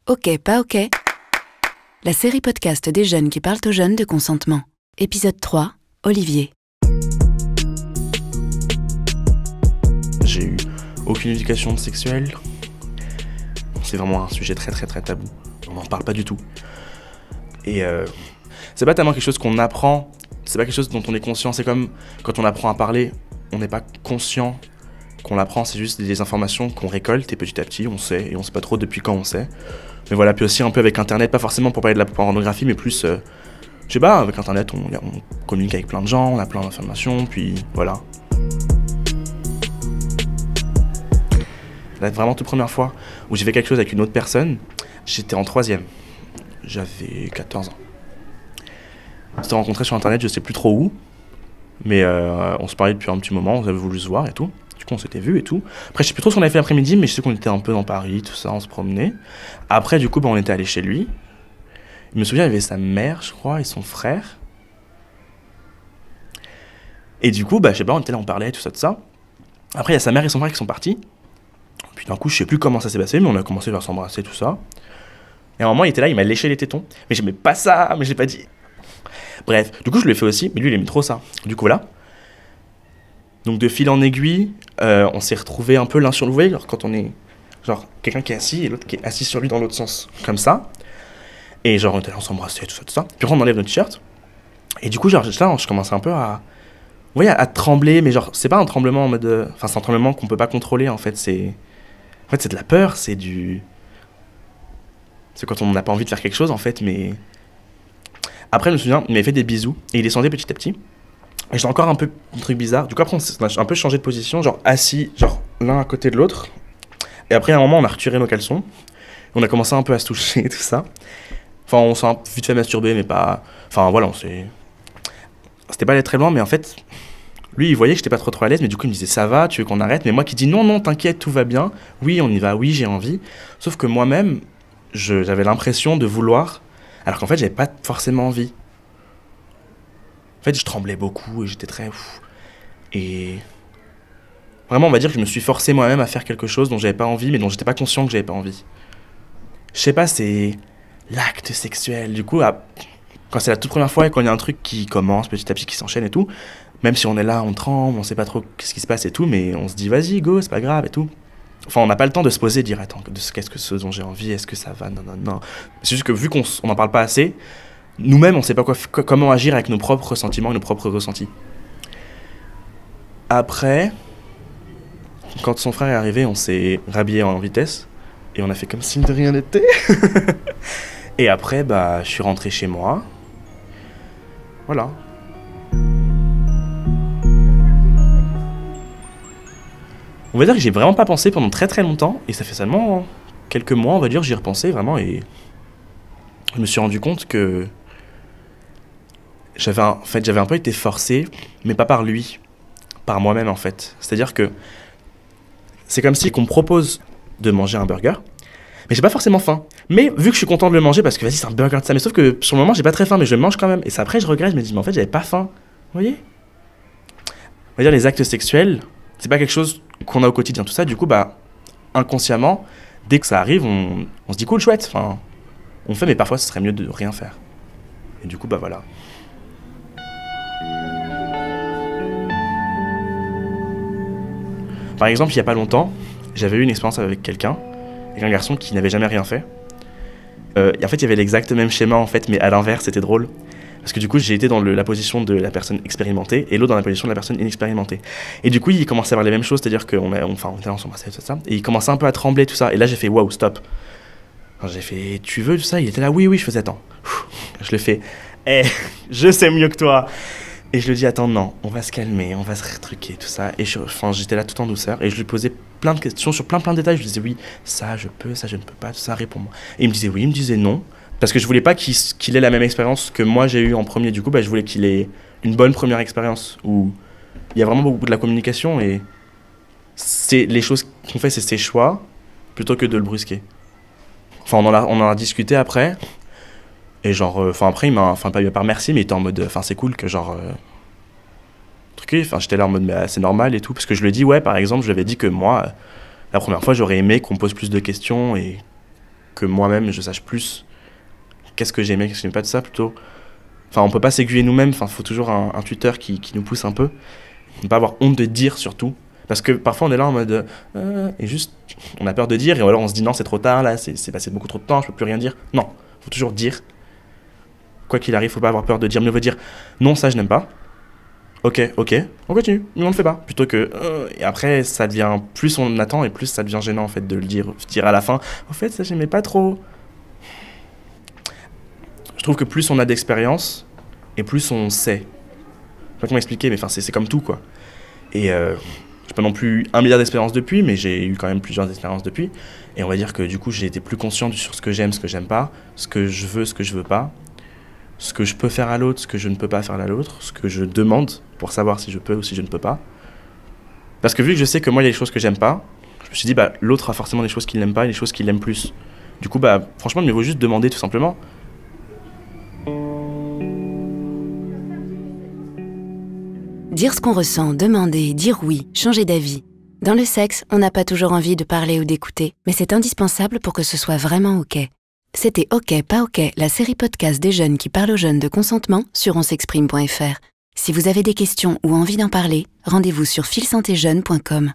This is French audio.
Ok, pas ok. La série podcast des jeunes qui parlent aux jeunes de consentement. Épisode 3, Olivier. J'ai eu aucune éducation sexuelle. C'est vraiment un sujet très tabou. On n'en parle pas du tout. Et c'est pas tellement quelque chose qu'on apprend, c'est pas quelque chose dont on est conscient. C'est comme quand on apprend à parler, on n'est pas conscient qu'on l'apprend, c'est juste des informations qu'on récolte et petit à petit on sait, et on sait pas trop depuis quand on sait. Mais voilà, puis aussi un peu avec internet, pas forcément pour parler de la pornographie, mais plus, je sais pas, avec internet on communique avec plein de gens, on a plein d'informations, puis voilà. La vraiment toute première fois où j'ai fait quelque chose avec une autre personne, j'étais en 3e. J'avais 14 ans. On s'était rencontrés sur internet, je sais plus trop où, mais on se parlait depuis un petit moment, on avait voulu se voir et tout. Du coup on s'était vus et tout. Après je sais plus trop ce qu'on avait fait l'après-midi, mais je sais qu'on était un peu dans Paris, tout ça, on se promenait. Après du coup on était allé chez lui. Je me souviens, il y avait sa mère, je crois, et son frère. Et du coup, je sais pas, on était là, on parlait, tout ça. Après il y a sa mère et son frère qui sont partis. Puis d'un coup je sais plus comment ça s'est passé, mais on a commencé à s'embrasser, tout ça. Et à un moment il était là, il m'a léché les tétons. Mais j'aimais pas ça, mais je l'ai pas dit. Bref, du coup je l'ai fait aussi, mais lui il aimait trop ça. Du coup voilà. Donc de fil en aiguille, on s'est retrouvés un peu l'un sur le... Vous voyez, quand on est genre quelqu'un qui est assis et l'autre qui est assis sur lui dans l'autre sens, comme ça. Et genre on était là, on s'embrassait, tout ça. Puis après on enlève notre t-shirt. Et du coup genre là, je commençais un peu à... Vous voyez, à trembler, mais genre c'est pas un tremblement en mode... Enfin c'est un tremblement qu'on peut pas contrôler en fait, c'est... En fait c'est de la peur, c'est du... C'est quand on n'a pas envie de faire quelque chose en fait, mais... Après je me souviens, il m'avait fait des bisous et il descendait petit à petit. Et j'ai encore un peu un truc bizarre. Du coup après on a un peu changé de position, genre assis, genre l'un à côté de l'autre. Et après à un moment on a retiré nos caleçons. On a commencé un peu à se toucher et tout ça. Enfin on s'est vite fait masturber mais pas... Enfin voilà, c'était pas aller très loin, mais en fait... Lui il voyait que j'étais pas trop à l'aise, mais du coup il me disait ça va, tu veux qu'on arrête? Mais moi qui dis non t'inquiète, tout va bien. Oui on y va, oui j'ai envie. Sauf que moi-même, j'avais l'impression de vouloir, alors qu'en fait j'avais pas forcément envie. En fait, je tremblais beaucoup et j'étais très... Et... Vraiment, on va dire que je me suis forcé moi-même à faire quelque chose dont j'avais pas envie, mais dont j'étais pas conscient que j'avais pas envie. Je sais pas, c'est l'acte sexuel. Du coup, quand c'est la toute première fois et quand il y a un truc qui commence petit à petit, qui s'enchaîne et tout, même si on est là, on tremble, on sait pas trop ce qui se passe et tout, mais on se dit vas-y, go, c'est pas grave et tout. Enfin, on n'a pas le temps de se poser et de dire attends, qu'est-ce que ce dont j'ai envie, est-ce que ça va, non. C'est juste que vu qu'on n'en parle pas assez, nous-mêmes, on sait pas comment agir avec nos propres sentiments et nos propres ressentis. Après, quand son frère est arrivé, on s'est rhabillé en vitesse et on a fait comme si de rien n'était. Et après, je suis rentré chez moi. Voilà. On va dire que j'ai vraiment pas pensé pendant très longtemps, et ça fait seulement quelques mois, on va dire, j'y ai repensé vraiment, et je me suis rendu compte que j'avais un peu été forcé, mais pas par lui, par moi-même en fait. C'est-à-dire que c'est comme si qu'on me propose de manger un burger, mais j'ai pas forcément faim. Mais vu que je suis content de le manger parce que vas-y c'est un burger de ça, mais sauf que sur le moment j'ai pas très faim, mais je le mange quand même. Et c'est après je regrette, je me dis mais en fait j'avais pas faim. Vous voyez? On va dire les actes sexuels, c'est pas quelque chose qu'on a au quotidien, tout ça. Du coup inconsciemment, dès que ça arrive, on se dit cool, chouette. Enfin, on fait, mais parfois ce serait mieux de rien faire. Et du coup voilà. Par exemple, il y a pas longtemps, j'avais eu une expérience avec un garçon qui n'avait jamais rien fait. Et en fait, il y avait l'exact même schéma, en fait, mais à l'inverse, c'était drôle. Parce que du coup, j'ai été dans la position de la personne expérimentée et l'autre dans la position de la personne inexpérimentée. Et du coup, il commençait à avoir les mêmes choses, c'est-à-dire qu'on était ensemble, tout ça, et il commençait un peu à trembler, tout ça. Et là, j'ai fait waouh, stop. Alors, j'ai fait tu veux, tout ça? Il était là, oui, je faisais attends. Je le fais, je sais mieux que toi. Et je lui dis attends, non, on va se calmer, on va se retruquer, tout ça. Et j'étais là tout en douceur et je lui posais plein de questions sur plein de détails. Je lui disais oui, ça je peux, ça je ne peux pas, tout ça, réponds-moi. Et il me disait oui, il me disait non. Parce que je voulais pas qu'il ait la même expérience que moi j'ai eu en premier. Du coup, je voulais qu'il ait une bonne première expérience où il y a vraiment beaucoup de la communication et c'est les choses qu'on fait, c'est ses choix plutôt que de le brusquer. Enfin, on en a discuté après. Et après, il m'a pas remercié, mais il était en mode, c'est cool que truqué. J'étais là en mode, mais c'est normal et tout. Parce que je lui ai dit, ouais, par exemple, je lui avais dit que moi, la première fois, j'aurais aimé qu'on me pose plus de questions et que moi-même, je sache plus qu'est-ce que j'aimais, qu'est-ce que j'aimais pas de ça, plutôt. Enfin, on peut pas s'aiguiller nous-mêmes, enfin, faut toujours un tuteur qui nous pousse un peu. Ne pas avoir honte de dire, surtout. Parce que parfois, on est là en mode... et juste, on a peur de dire, et alors on se dit, non, c'est trop tard, là, c'est passé beaucoup trop de temps, je peux plus rien dire. Non, faut toujours dire. Quoi qu'il arrive, faut pas avoir peur de dire. Mieux vaut dire, non, ça, je n'aime pas. Ok, on continue, mais on le fait pas. Plutôt que... et après, ça devient... Plus on attend, et plus ça devient gênant, en fait, de le dire à la fin. Au fait, ça, j'aimais pas trop. Je trouve que plus on a d'expérience, et plus on sait. Je sais pas comment expliquer, mais enfin, c'est comme tout, quoi. Et j'ai pas non plus 1 milliard d'expériences depuis, mais j'ai eu quand même plusieurs expériences depuis. Et on va dire que du coup, j'ai été plus conscient sur ce que j'aime, ce que j'aime pas, ce que je veux pas, ce que je peux faire à l'autre, ce que je ne peux pas faire à l'autre, ce que je demande pour savoir si je peux ou si je ne peux pas. Parce que vu que je sais que moi, il y a des choses que j'aime pas, je me suis dit, bah, l'autre a forcément des choses qu'il n'aime pas et des choses qu'il aime plus. Du coup, bah, franchement, il vaut juste demander tout simplement. Dire ce qu'on ressent, demander, dire oui, changer d'avis. Dans le sexe, on n'a pas toujours envie de parler ou d'écouter, mais c'est indispensable pour que ce soit vraiment OK. C'était OK, pas OK, la série podcast des jeunes qui parlent aux jeunes de consentement sur onsexprime.fr. Si vous avez des questions ou envie d'en parler, rendez-vous sur filsantéjeune.com.